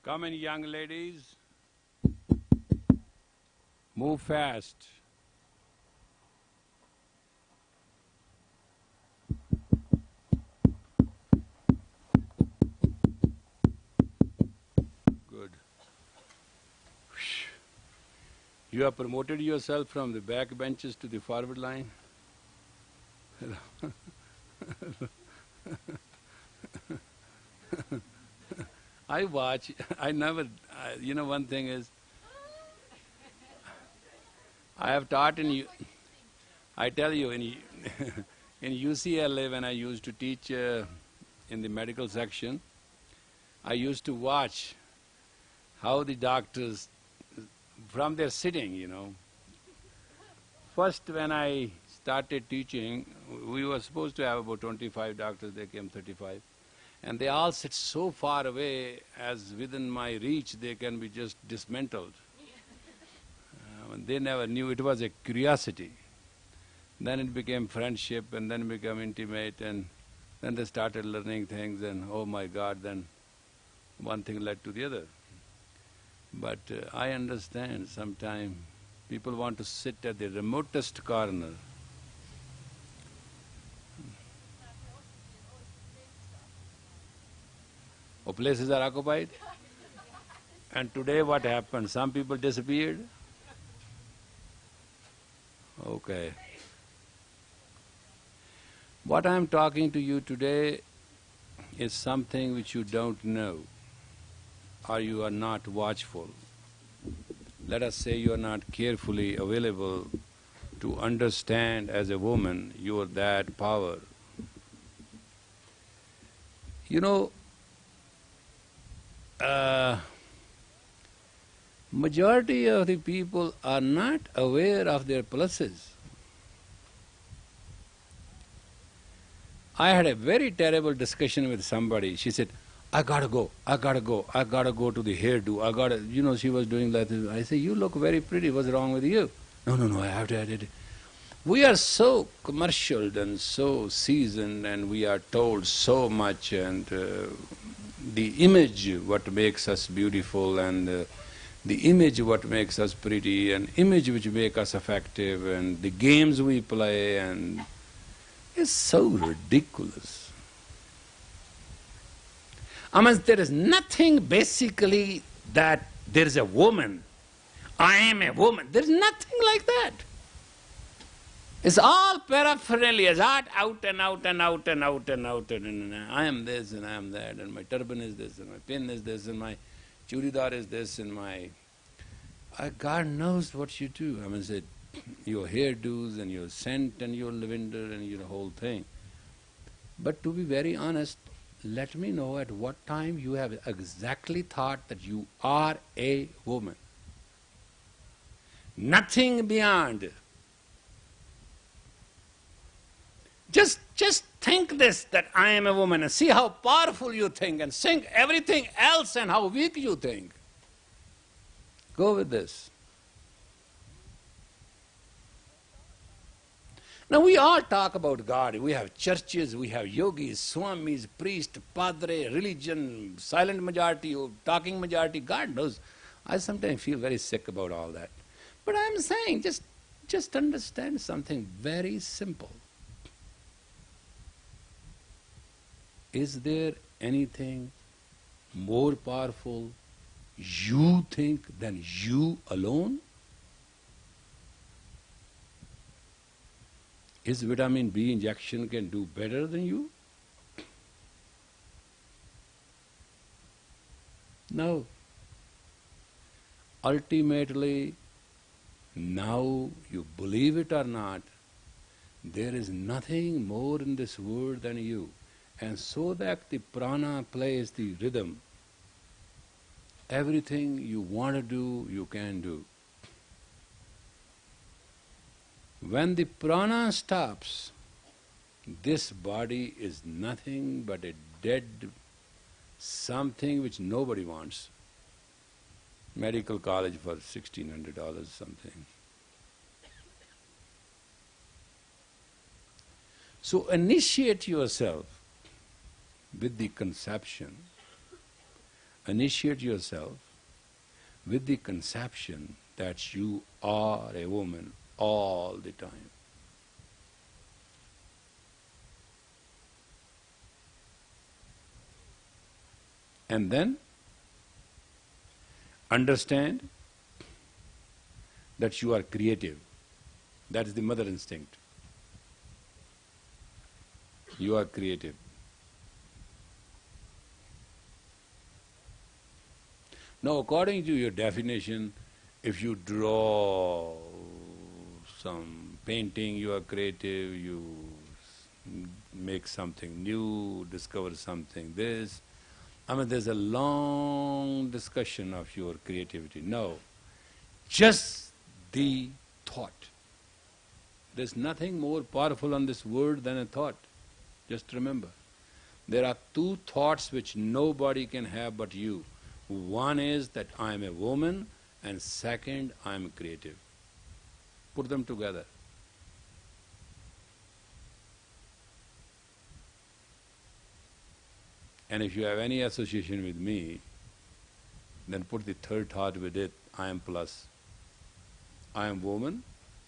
Come in, young ladies. Move fast. Good. You have promoted yourself from the back benches to the forward line. I watch, I never, one thing is, I have taught I tell you, in UCLA when I used to teach in the medical section, I used to watch how the doctors, from their sitting. First when I started teaching, we were supposed to have about 25 doctors, they came 35. And they all sit so far away as within my reach they can be just dismantled. They never knew, it was a curiosity. Then it became friendship and then it became intimate and then they started learning things and oh my God, then one thing led to the other. But I understand sometimes people want to sit at the remotest corner. Oh, places are occupied? And today what happened? Some people disappeared? Okay. What I'm talking to you today is something which you don't know or you are not watchful. Let us say you are not carefully available to understand as a woman you are that power. Majority of the people are not aware of their pluses. I had a very terrible discussion with somebody. She said, I gotta go to the hairdo, she was doing that. I say, you look very pretty, what's wrong with you? No, I have to edit it. We are so commercial and so seasoned and we are told so much and the image what makes us beautiful and the image what makes us pretty and image which make us effective and the games we play and it's so ridiculous. I mean, there is nothing basically that there is a woman, I am a woman, there is nothing like that. It's all paraphernalia, it's out and out and out and out and out and I am this and I am that and my turban is this and my pin is this and my churidar is this and my… God knows what you do. I mean, say, your hairdos and your scent and your lavender and your whole thing. But to be very honest, let me know at what time you have exactly thought that you are a woman. Nothing beyond. Just think this, that I am a woman and see how powerful you think and think everything else and how weak you think. Go with this. Now we all talk about God. We have churches, we have yogis, swamis, priests, padre, religion, silent majority, talking majority, God knows. I sometimes feel very sick about all that. But I'm saying just understand something very simple. Is there anything more powerful you think than you alone? Is vitamin B injection can do better than you? No. Ultimately, now you believe it or not, there is nothing more in this world than you. And so that the prana plays the rhythm, everything you want to do, you can do. When the prana stops, this body is nothing but a dead something which nobody wants. Medical college for $1,600 something. So initiate yourself with the conception initiate yourself with the conception that you are a woman all the time. And then understand that you are creative. That is the mother instinct. You are creative. Now, according to your definition, if you draw some painting, you are creative, you make something new, discover something, this. I mean, there's a long discussion of your creativity. No, just the thought. There's nothing more powerful on this world than a thought. Just remember, there are two thoughts which nobody can have but you. One is that I am a woman, and second, I am creative. Put them together. And if you have any association with me, then put the third thought with it, I am plus. I am woman,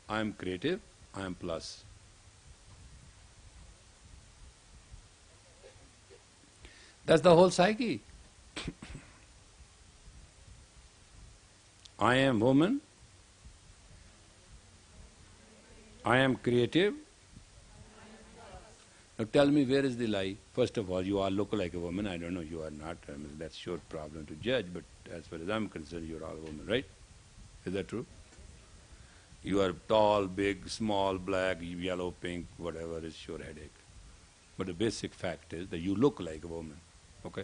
I am creative, I am plus. That's the whole psyche. I am woman, I am creative. Now tell me, where is the lie? First of all, you all look like a woman. I don't know, you are not. I mean, that's your problem to judge, but as far as I'm concerned, you're all a woman, right? Is that true? You are tall, big, small, black, yellow, pink, whatever is your headache. But the basic fact is that you look like a woman, okay?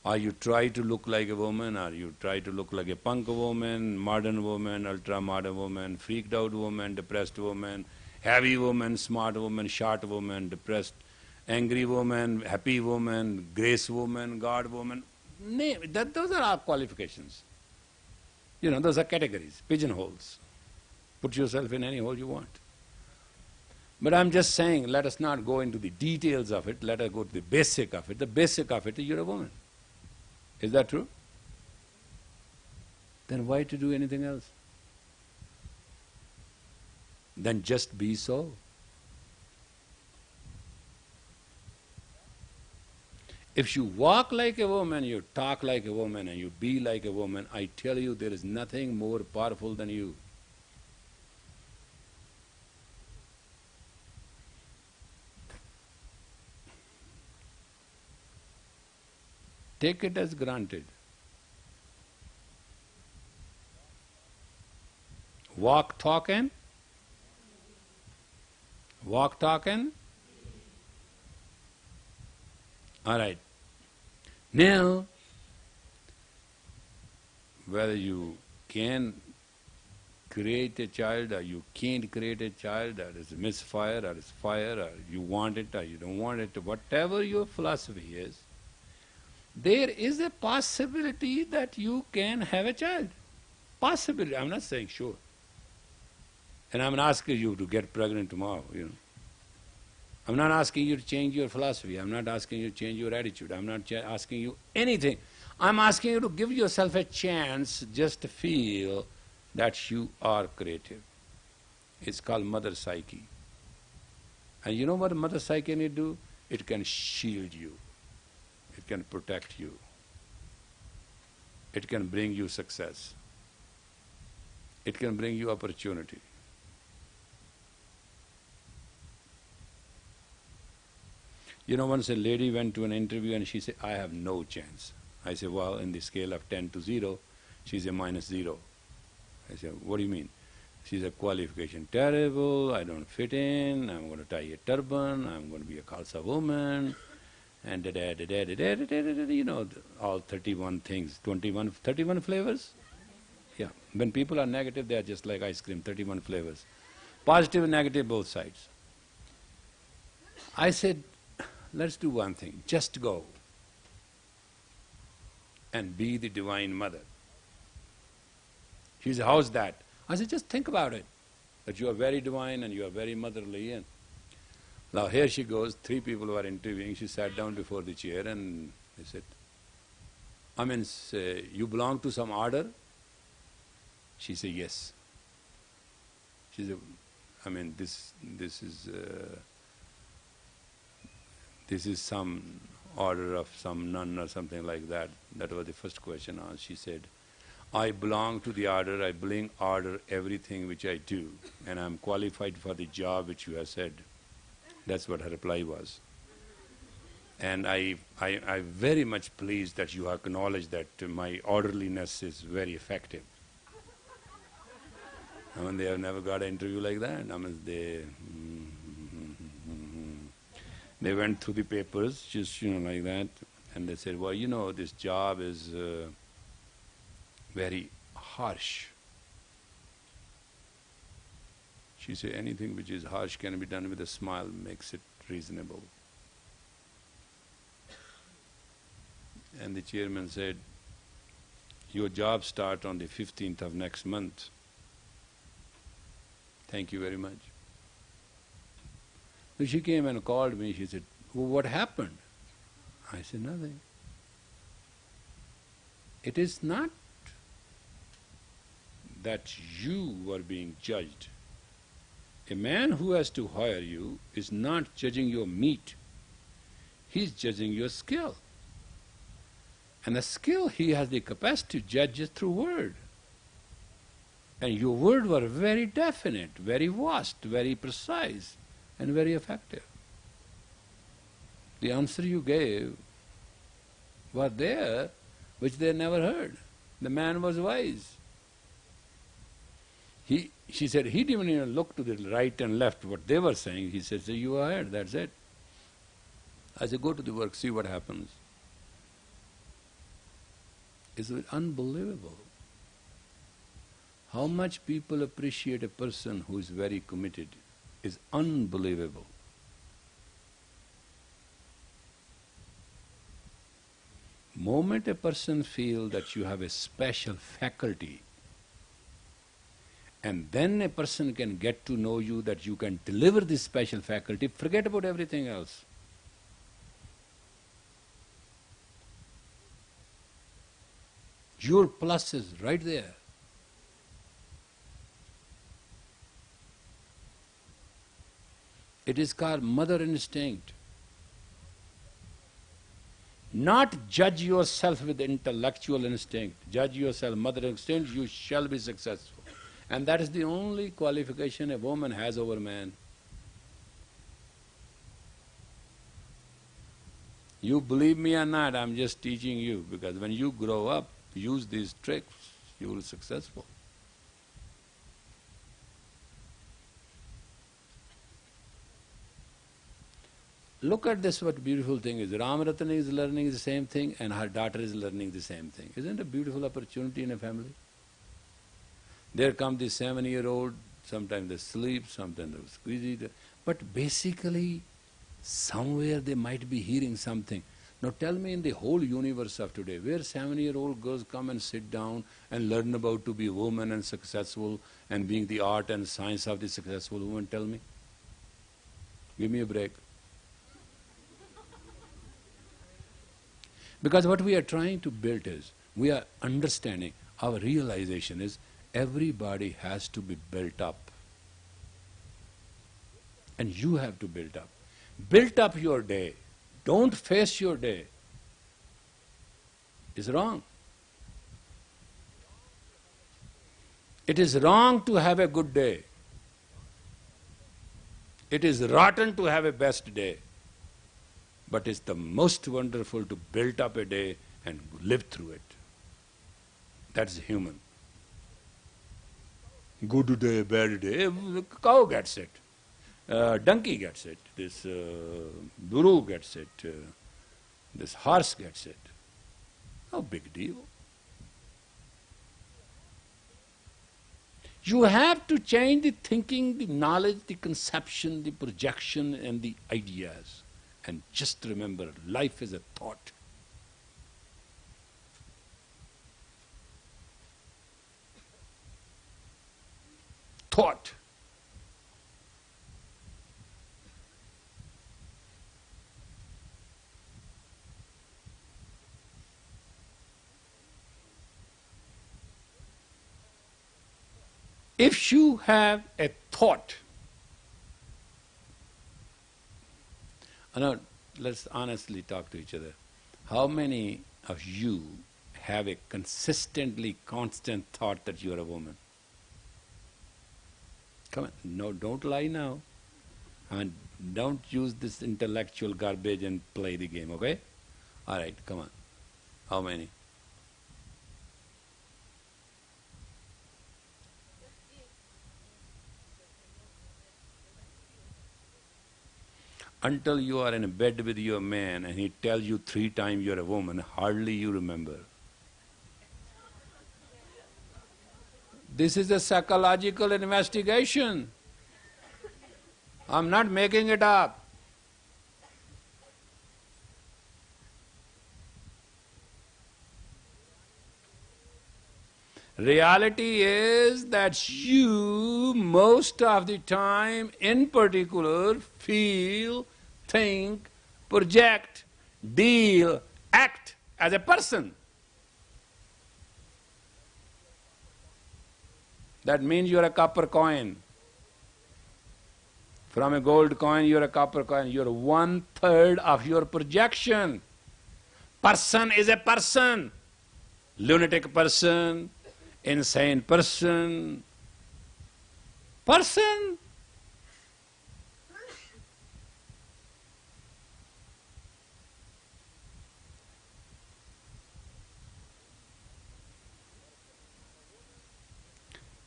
Or you try to look like a woman, or you try to look like a punk woman, modern woman, ultra-modern woman, freaked out woman, depressed woman, heavy woman, smart woman, short woman, depressed, angry woman, happy woman, grace woman, God woman. Those are our qualifications. You know, those are categories, pigeonholes. Put yourself in any hole you want. But I'm just saying, let us not go into the details of it, let us go to the basic of it. The basic of it is you're a woman. Is that true? Then why to do anything else? Then just be so. If you walk like a woman, you talk like a woman, and you be like a woman, I tell you, there is nothing more powerful than you. Take it as granted. Walk, talk and? Walk, talk and? All right. Now, whether you can create a child or you can't create a child, or it's a misfire or it's fire, or you want it or you don't want it, whatever your philosophy is, there is a possibility that you can have a child. Possibility, I'm not saying sure. And I'm not asking you to get pregnant tomorrow, you know. I'm not asking you to change your philosophy. I'm not asking you to change your attitude. I'm not asking you anything. I'm asking you to give yourself a chance just to feel that you are creative. It's called mother psyche. And you know what mother psyche can do? It can shield you. It can protect you. It can bring you success. It can bring you opportunity. You know, once a lady went to an interview and she said, I have no chance. I said, well, in the scale of 10 to 0, she's a -0. I said, what do you mean? She said, qualification terrible, I don't fit in, I'm going to tie a turban, I'm going to be a Khalsa woman, and you know, all 31 things, 31 flavors? Yeah, when people are negative, they are just like ice cream, 31 flavors. Positive and negative, both sides. I said, let's do one thing, just go and be the Divine Mother. She said, how's that? I said, just think about it, that you are very divine and you are very motherly. And now here she goes, 3 people who are interviewing, she sat down before the chair and they said, I mean, say, you belong to some order? She said, yes. She said, I mean, this is some order of some nun or something like that. That was the first question asked. She said, I belong to the order, I bring order everything which I do, and I'm qualified for the job which you have said. That's what her reply was. And I very much pleased that you acknowledge that my orderliness is very effective. I mean, they have never got an interview like that. I mean, they went through the papers, just, like that, and they said, well, this job is very harsh. She said, anything which is harsh can be done with a smile, makes it reasonable. And the chairman said, your job starts on the 15th of next month. Thank you very much. So she came and called me, she said, well, what happened? I said, nothing. It is not that you are being judged. A man who has to hire you is not judging your meat, he's judging your skill. And the skill he has the capacity to judge is through word. And your words were very definite, very vast, very precise, and very effective. The answer you gave were there, which they never heard. The man was wise. She said, he didn't even look to the right and left, what they were saying. He said, so you are ahead, that's it. I said, go to the work, see what happens. It's unbelievable how much people appreciate a person who is very committed. Is unbelievable. Moment a person feels that you have a special faculty, and then a person can get to know you that you can deliver this special faculty, forget about everything else. Your plus is right there. It is called mother instinct. Not judge yourself with intellectual instinct. Judge yourself mother instinct, you shall be successful. And that is the only qualification a woman has over man. You believe me or not, I'm just teaching you, because when you grow up, use these tricks, you will be successful. Look at this, what beautiful thing is. Ramaratne is learning the same thing and her daughter is learning the same thing. Isn't it a beautiful opportunity in a family? There come the 7-year-old, sometimes they sleep, sometimes they squeeze it. But basically, somewhere they might be hearing something. Now tell me, in the whole universe of today, where 7-year-old girls come and sit down and learn about to be a woman and successful and being the art and science of the successful woman, tell me? Give me a break. Because what we are trying to build is, we are understanding, our realization is, everybody has to be built up. And you have to build up. Build up your day. Don't face your day. It's wrong. It is wrong to have a good day. It is rotten to have a best day. But it's the most wonderful to build up a day and live through it. That's human. Good day, bad day, cow gets it. Donkey gets it, this guru gets it, this horse gets it. No big deal. You have to change the thinking, the knowledge, the conception, the projection and the ideas. And just remember, life is a thought. Thought. If you have a thought, now let's honestly talk to each other. How many of you have a consistently constant thought that you are a woman? Come on, no, don't lie now. And don't use this intellectual garbage and play the game, okay? All right, come on. How many? Until you are in a bed with your man and he tells you 3 times you're a woman, hardly you remember. This is a psychological investigation. I'm not making it up. Reality is that you, most of the time, in particular, feel, think, project, deal, act as a person. That means you're a copper coin. From a gold coin, you're a copper coin. You're 1/3 of your projection. Person is a person. Lunatic person, insane person. Person.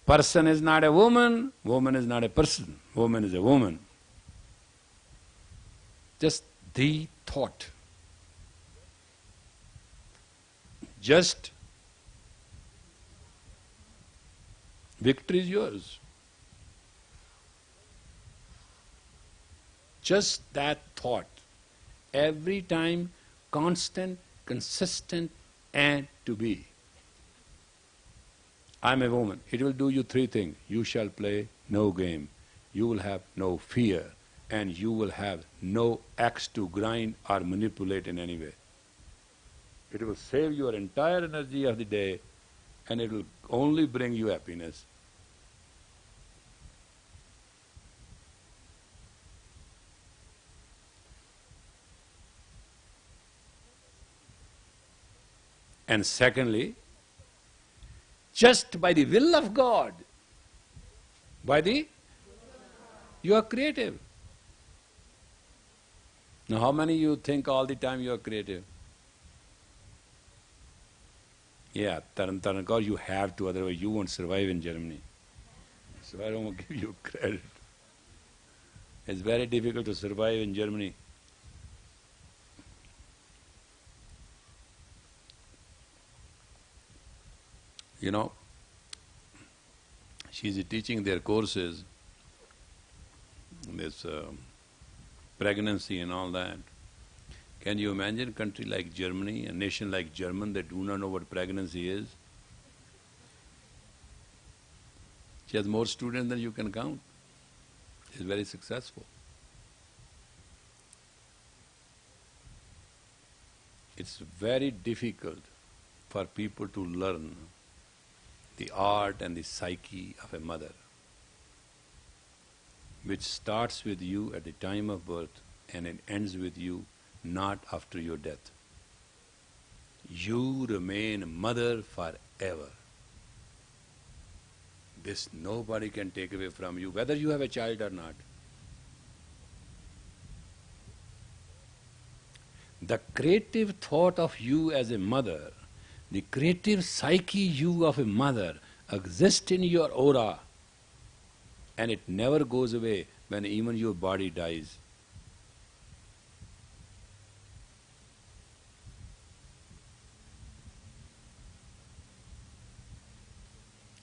Person is not a woman, woman is not a person, woman is a woman. Just the thought. Just victory is yours. Just that thought. Every time, constant, consistent, and to be. I'm a woman. It will do you 3 things. You shall play no game. You will have no fear. And you will have no axe to grind or manipulate in any way. It will save your entire energy of the day and it will only bring you happiness. And secondly, just by the will of God, you are creative. Now how many you think all the time you are creative? Yeah, Taran, you have to, otherwise you won't survive in Germany. So I don't want to give you credit. It's very difficult to survive in Germany. You know, she's teaching their courses, this pregnancy and all that. Can you imagine a country like Germany, a nation like Germany, that do not know what pregnancy is? She has more students than you can count. She's very successful. It's very difficult for people to learn the art and the psyche of a mother, which starts with you at the time of birth and it ends with you not after your death. You remain mother forever. This nobody can take away from you, whether you have a child or not. The creative thought of you as a mother, the creative psyche you of a mother exists in your aura and it never goes away when even your body dies.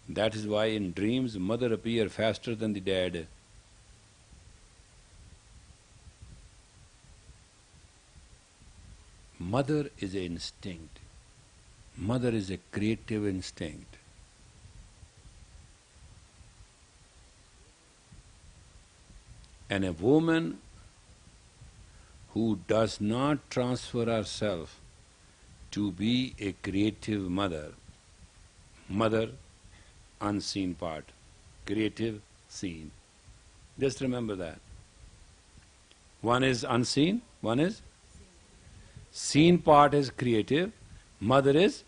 That is why in dreams mother appears faster than the dad. Mother is an instinct. Mother is a creative instinct. And a woman who does not transfer herself to be a creative mother, unseen part, creative, seen. Just remember that. One is unseen, one is seen part is creative, mother is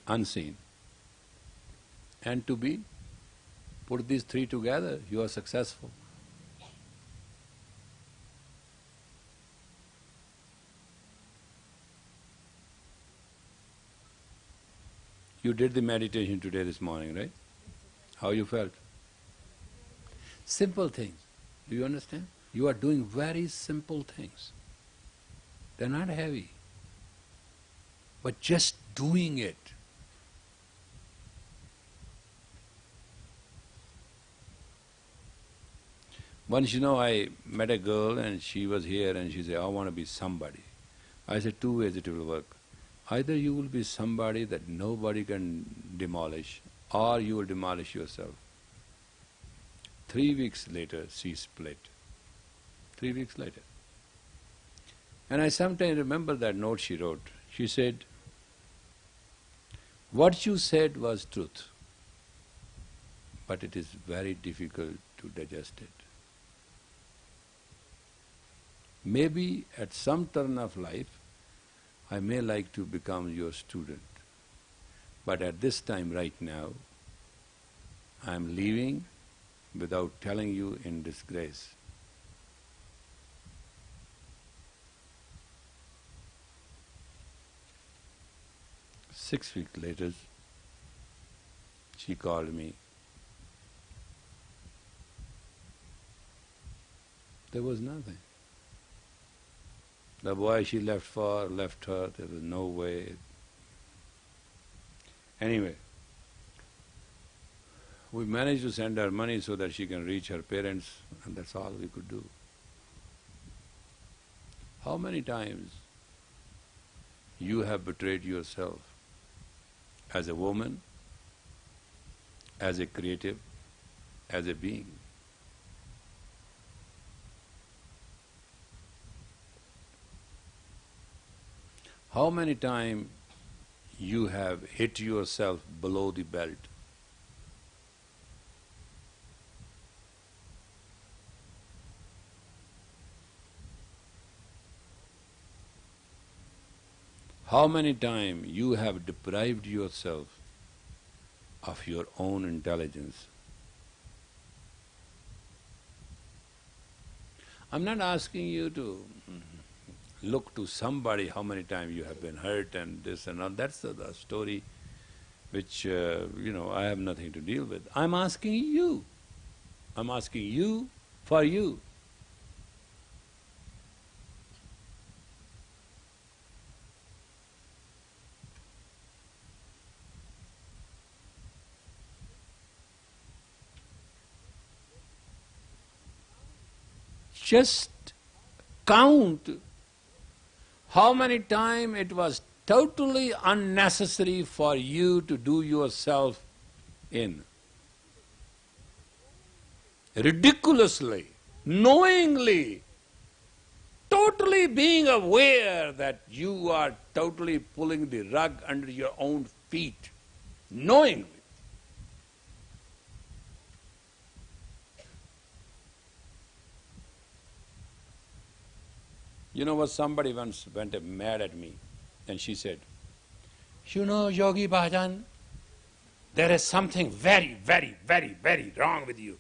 unseen. And to be, put these three together, you are successful. You did the meditation today this morning, right? How you felt? Simple things. Do you understand? You are doing very simple things. They're not heavy. But just doing it. Once, I met a girl and she was here and she said, I want to be somebody. I said, two ways it will work. Either you will be somebody that nobody can demolish, or you will demolish yourself. 3 weeks later, she split. 3 weeks later. And I sometimes remember that note she wrote. She said, what you said was truth, but it is very difficult to digest it. Maybe at some turn of life, I may like to become your student, but at this time right now, I am leaving without telling you in disgrace. Six weeks later, she called me. There was nothing. The boy she left for, left her, there was no way. Anyway, we managed to send her money so that she can reach her parents, and that's all we could do. How many times you have betrayed yourself as a woman, as a creative, as a being? How many times you have hit yourself below the belt? How many times you have deprived yourself of your own intelligence? I'm not asking you to look to somebody how many times you have been hurt and this and that. That's the story which, I have nothing to deal with. I'm asking you. I'm asking you for you. Just count how many times it was totally unnecessary for you to do yourself in. Ridiculously, knowingly, totally being aware that you are totally pulling the rug under your own feet, knowingly. You know what, somebody once went mad at me and she said, Yogi Bhajan, there is something very, very, very, very wrong with you.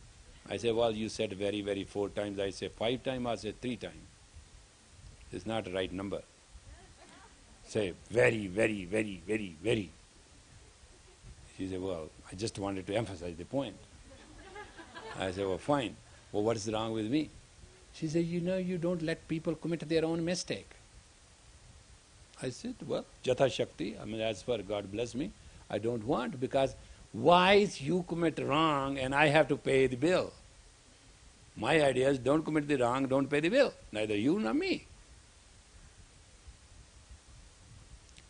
I said, well, you said very, very 4 times. I said 5 times, I said 3 times. It's not the right number. Say very, very, very, very, very. She said, well, I just wanted to emphasize the point. I said, well, fine. Well, what is wrong with me? She said, you don't let people commit their own mistake. I said, well, Jatha Shakti, as far God bless me, I don't want, because why you commit wrong and I have to pay the bill? My idea is don't commit the wrong, don't pay the bill. Neither you nor me.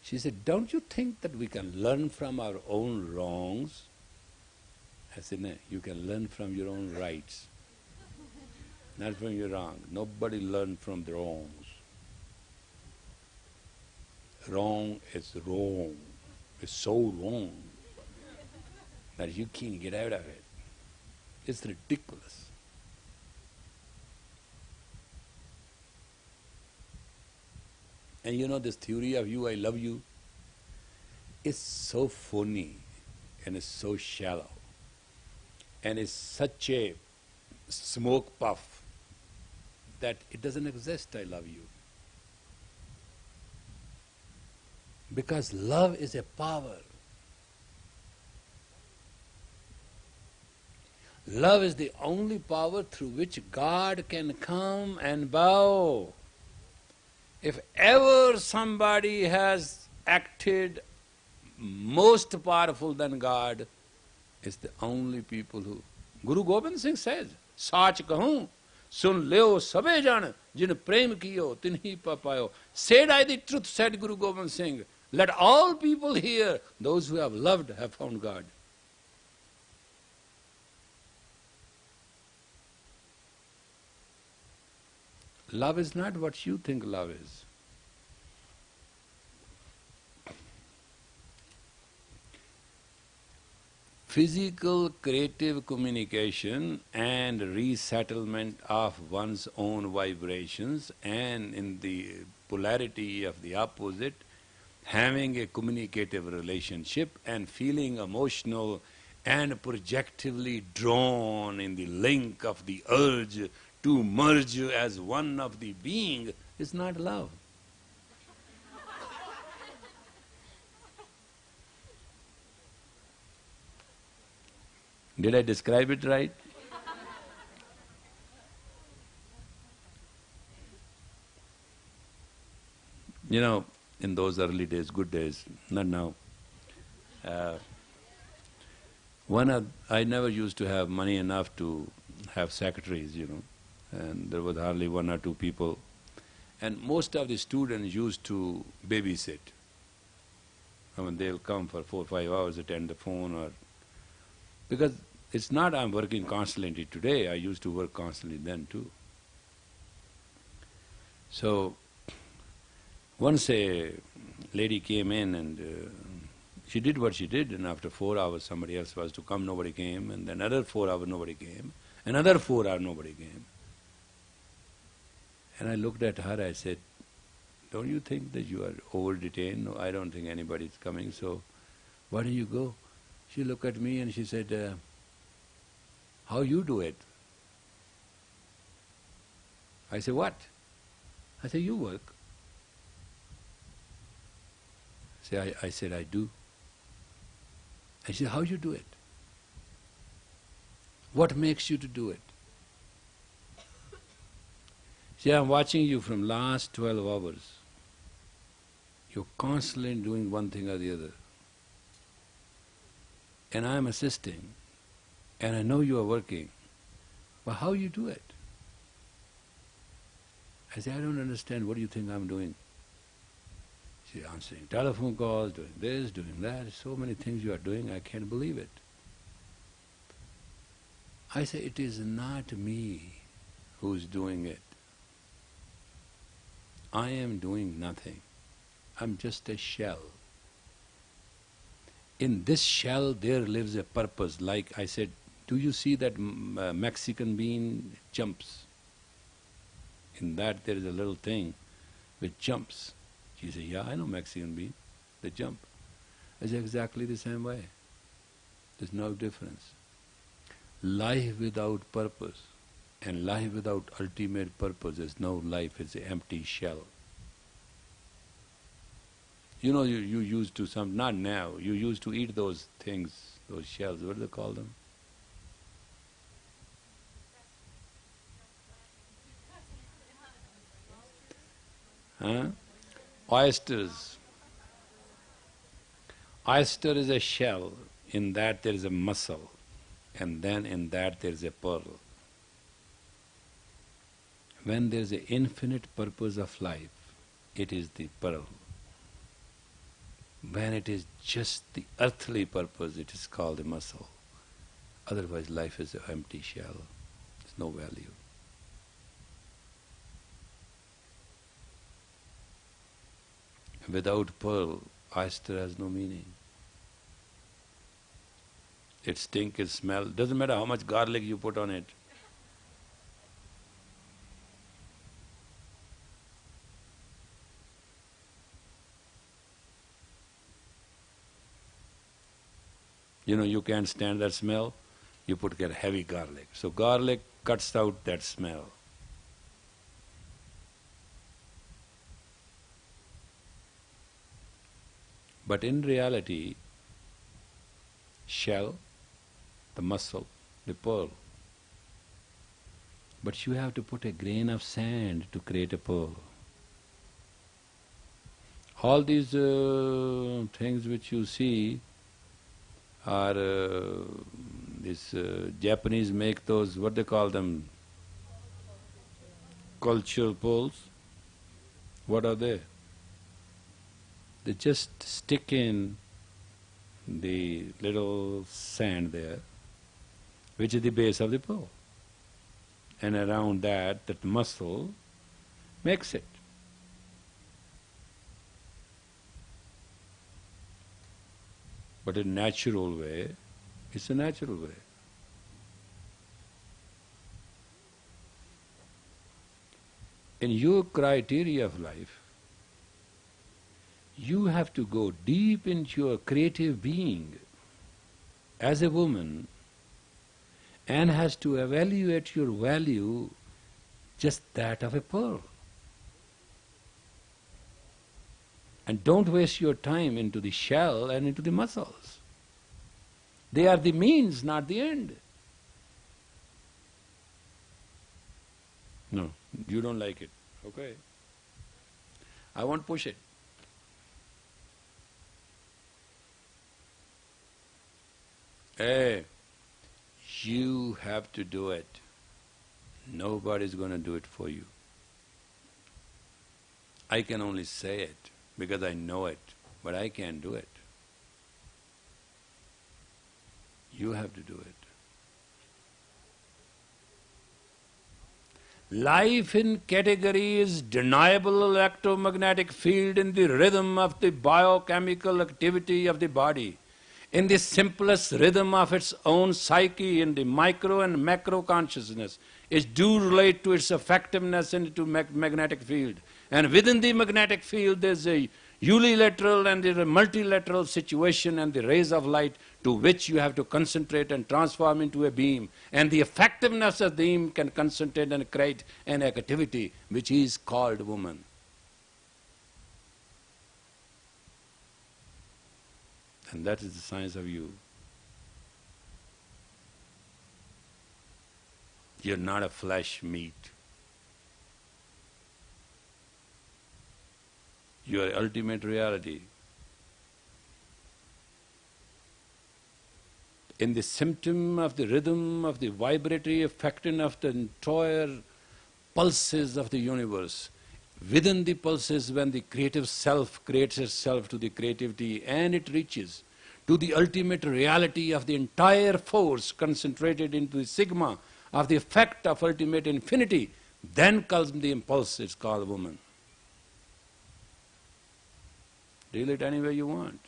She said, don't you think that we can learn from our own wrongs? I said, no, you can learn from your own rights. Not from your wrong. Nobody learns from the wrongs. Wrong is wrong. It's so wrong that you can't get out of it. It's ridiculous. And you know, this theory of you, I love you, is so phony and it's so shallow and it's such a smoke puff that it doesn't exist, I love you. Because love is a power. Love is the only power through which God can come and bow. If ever somebody has acted most powerful than God, it's the only people who. Guru Gobind Singh says, Sach kahun, sun leo sabe jan, jin prem kiyo, tinhi papayo. Said I the truth, said Guru Gobind Singh. Let all people hear, those who have loved have found God. Love is not what you think love is. Physical creative communication and resettlement of one's own vibrations, and in the polarity of the opposite, having a communicative relationship and feeling emotional and projectively drawn in the link of the urge to merge as one of the being is not love. Did I describe it right? You know, in those early days, good days, not now, uh, I never used to have money enough to have secretaries, and there was hardly one or two people. And most of the students used to babysit. I mean, they'll come for 4 or 5 hours, attend the phone, or… Because it's not I'm working constantly today, I used to work constantly then too. So, once a lady came in and she did what she did, and after 4 hours somebody else was to come, nobody came, and then another 4 hours nobody came, another 4 hours nobody came. And I looked at her, I said, don't you think that you are over-detained? No, I don't think anybody is coming, so why don't you go? She looked at me and she said, how you do it? I said, what? I said, you work. I said, I do. I said, how you do it? What makes you to do it? See, I'm watching you from last 12 hours. You're constantly doing one thing or the other. And I'm assisting, and I know you are working, but how you do it? I say, I don't understand, what do you think I'm doing? She's answering telephone calls, doing this, doing that, so many things you are doing, I can't believe it. I say, it is not me who's doing it. I am doing nothing. I'm just a shell. In this shell there lives a purpose. Like I said, do you see that Mexican bean jumps? In that there is a little thing which jumps. She said, yeah, I know Mexican bean. They jump. I said, exactly the same way. There's no difference. Life without purpose and life without ultimate purpose is no life, it's an empty shell. You know, you used to not now, you used to eat those things, those shells, what do they call them? Huh? Oysters. Oyster is a shell, in that there is a muscle, and then in that there is a pearl. When there is an infinite purpose of life, it is the pearl. When it is just the earthly purpose, it is called a muscle. Otherwise life is an empty shell, there's no value. Without pearl, oyster has no meaning. It stinks, it smells. Doesn't matter how much garlic you put on it. You know, you can't stand that smell, you put get heavy garlic. So garlic cuts out that smell. But in reality, shell, the muscle, the pearl. But you have to put a grain of sand to create a pearl. All these things which you see are Japanese make those, what they call them, cultural pearls. What are they? They just stick in the little sand there, which is the base of the pearl. And around that muscle makes it. But in natural way, it's a natural way. In your criteria of life, you have to go deep into your creative being as a woman and has to evaluate your value just that of a pearl. And don't waste your time into the shell and into the muscles. They are the means, not the end. No, you don't like it. Okay. I won't push it. Hey, you have to do it. Nobody's going to do it for you. I can only say it because I know it, but I can't do it. You have to do it. Life in category is deniable electromagnetic field in the rhythm of the biochemical activity of the body, in the simplest rhythm of its own psyche, in the micro and macro consciousness, is due relate to its effectiveness into magnetic field. And within the magnetic field there's a unilateral and there's a multilateral situation and the rays of light to which you have to concentrate and transform into a beam. And the effectiveness of the beam can concentrate and create an activity which is called woman. And that is the science of you. You're not a flesh meat. You are ultimate reality. In the symptom of the rhythm of the vibratory effecting of the entire pulses of the universe, within the pulses when the creative self creates itself to the creativity and it reaches to the ultimate reality of the entire force concentrated into the sigma of the effect of ultimate infinity, then comes the impulse, it's called woman. Deal it any way you want.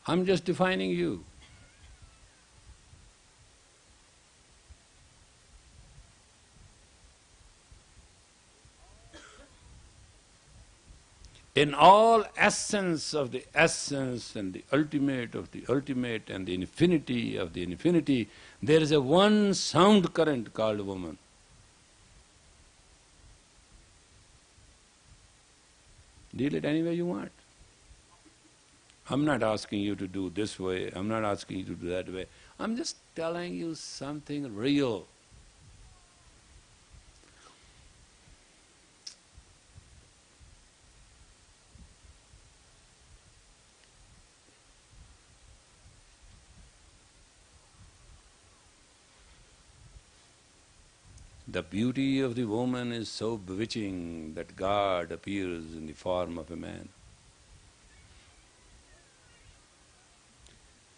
I'm just defining you. In all essence of the essence and the ultimate of the ultimate and the infinity of the infinity, there is a one sound current called woman. Deal it any way you want. I'm not asking you to do this way, I'm not asking you to do that way. I'm just telling you something real. The beauty of the woman is so bewitching that God appears in the form of a man.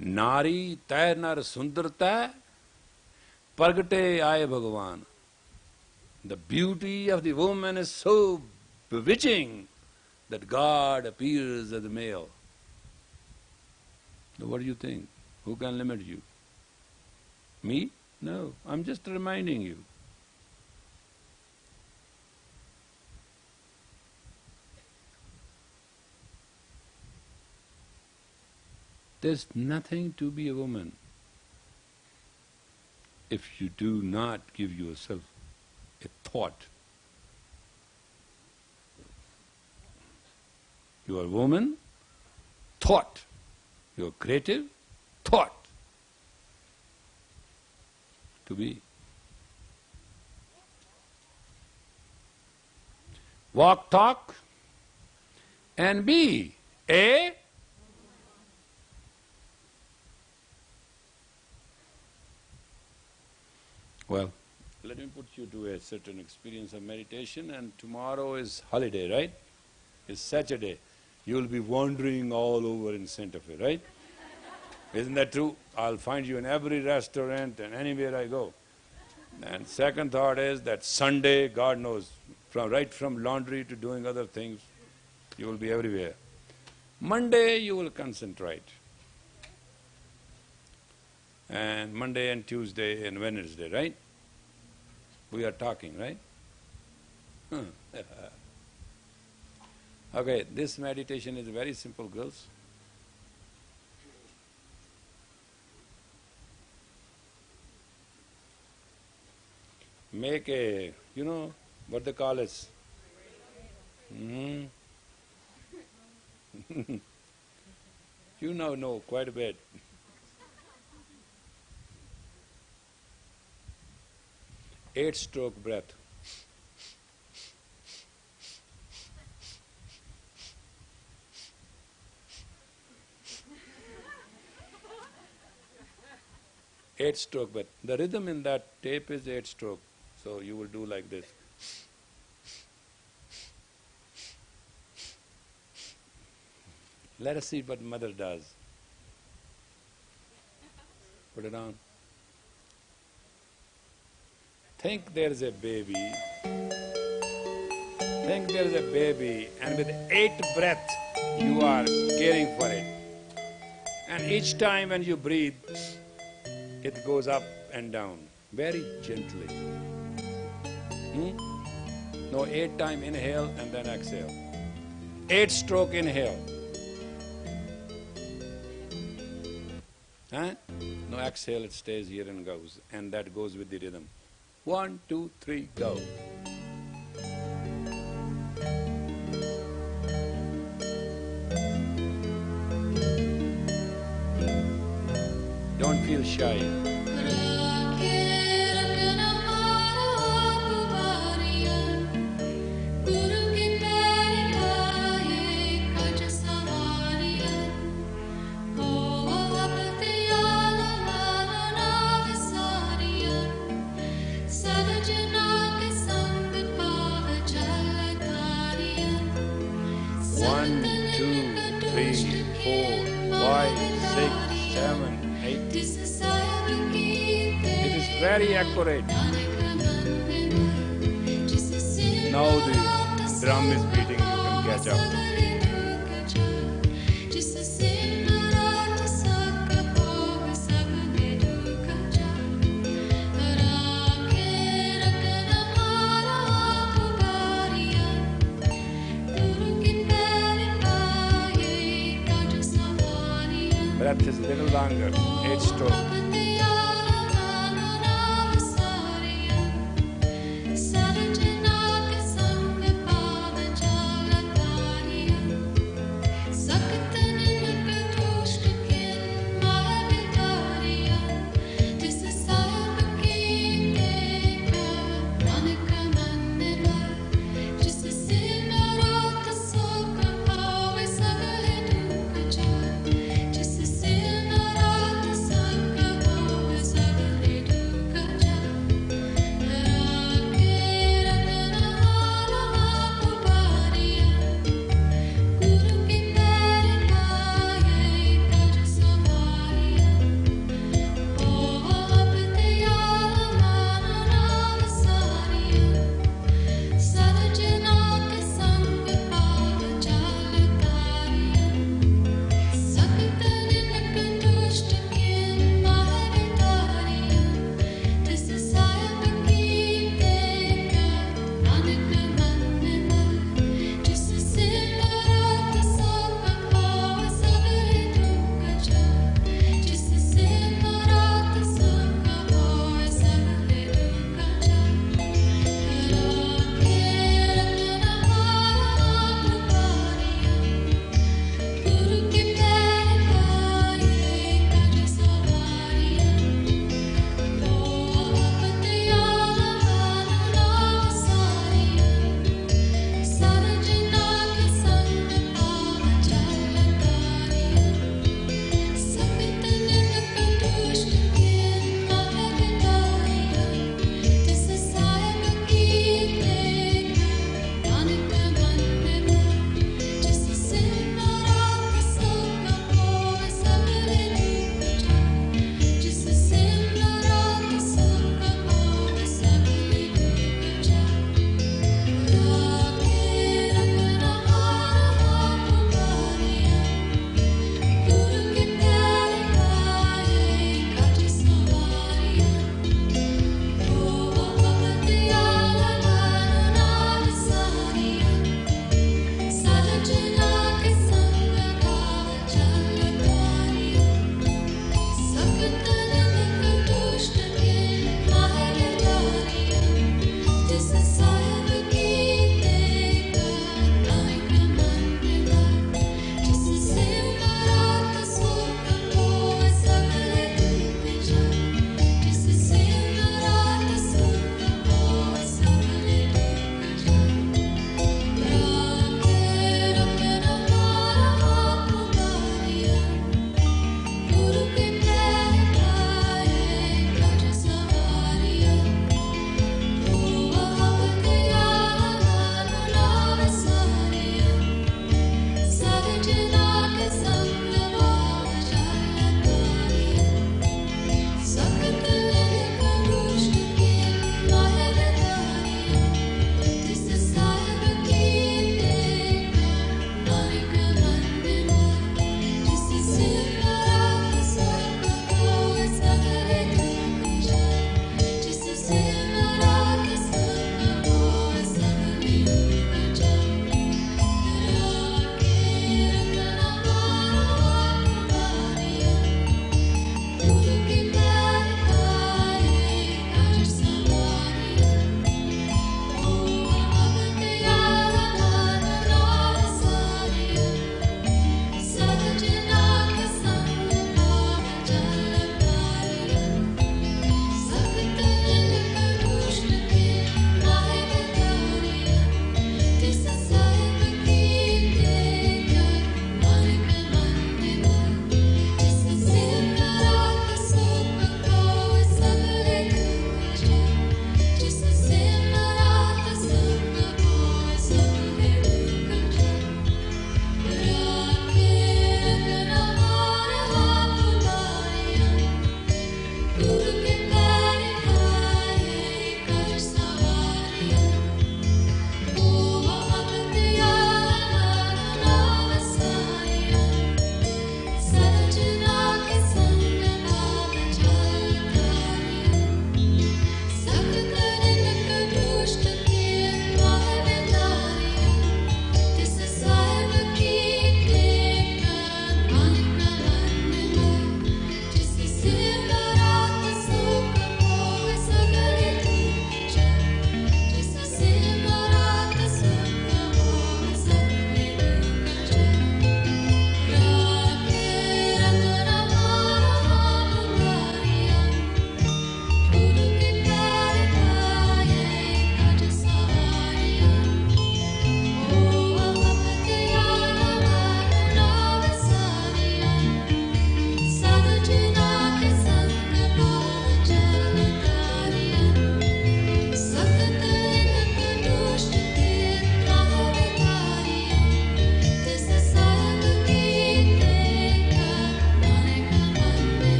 Nari tay nar sundarta pragate aaye Bhagavan. The beauty of the woman is so bewitching that God appears as a male. So what do you think? Who can limit you? Me? No, I'm just reminding you. There's nothing to be a woman if you do not give yourself a thought. You are a woman, thought. You are creative, thought. To be. Walk, talk, and be a well, let me put you to a certain experience of meditation, and tomorrow is holiday, right? It's Saturday. You'll be wandering all over in Santa Fe, right? Isn't that true? I'll find you in every restaurant and anywhere I go. And second thought is that Sunday, God knows, right from laundry to doing other things, you will be everywhere. Monday you will concentrate. And Monday and Tuesday and Wednesday, right? We are talking, right? Okay, this meditation is very simple, girls. Make a, you know, what they call it? You now know quite a bit. 8-stroke breath. Eight-stroke breath. The rhythm in that tape is 8-stroke. So you will do like this. Let us see what mother does. Put it on. Think there's a baby. Think there's a baby, and with 8 breaths you are caring for it. And each time when you breathe, it goes up and down, very gently. No, 8 times inhale and then exhale. 8-stroke inhale. No, exhale, it stays here and goes. And that goes with the rhythm. 1, 2, 3, go. Don't feel shy. Very accurate. Now the drum is beating, you can catch up. Breath is a little longer, 8-stroke.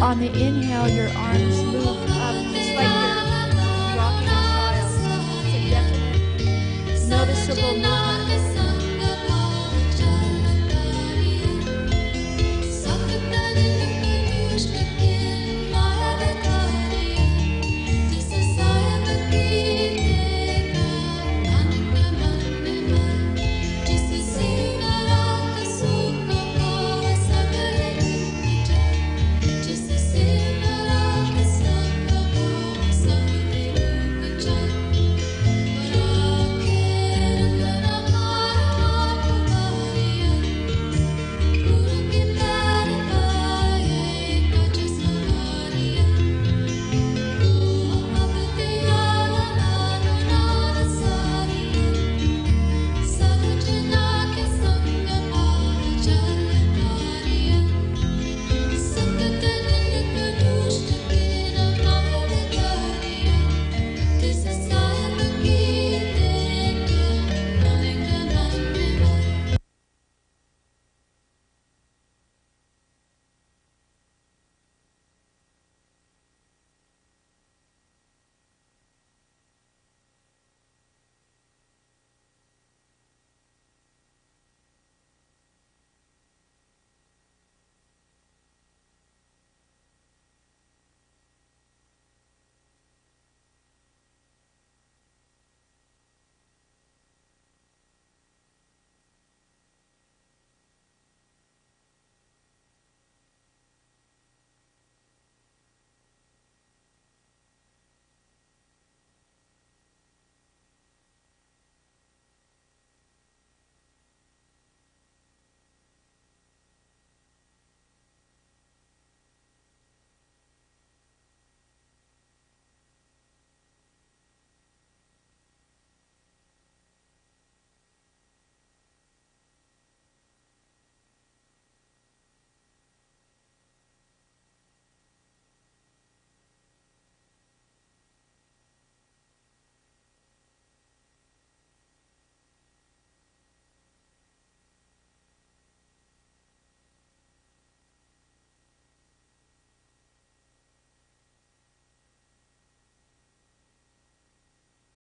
On the inhale, your arms move up just like you're rocking a child. It's a definite, noticeable movement.